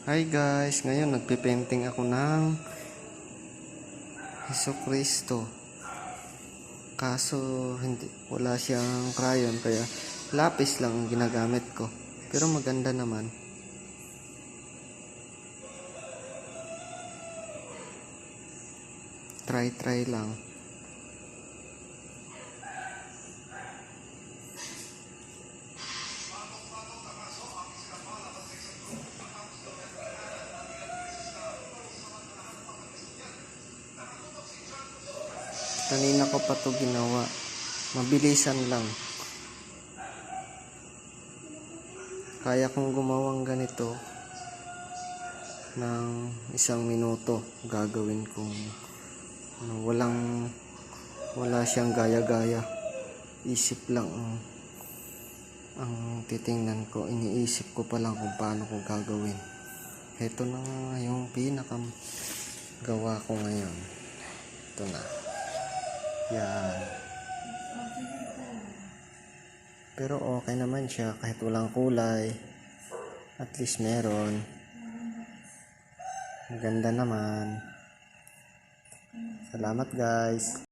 Hi guys, ngayon nagpe-painting ako ng Jesucristo. Kaso wala siyang crayon kaya lapis lang ang ginagamit ko. Pero maganda naman. Try lang. Kanina ko pa to ginawa. Mabilisan lang. Kaya kong gumawang ganito ng 1 minuto. Gagawin kong wala siyang gaya-gaya. Isip lang ang titingnan ko. Iniisip ko pa lang kung paano ko gagawin. Ito na nga yung pinakam gawa ko ngayon. Ito na. Yan. Pero okay naman siya kahit walang kulay. At least meron. Maganda naman. Salamat guys.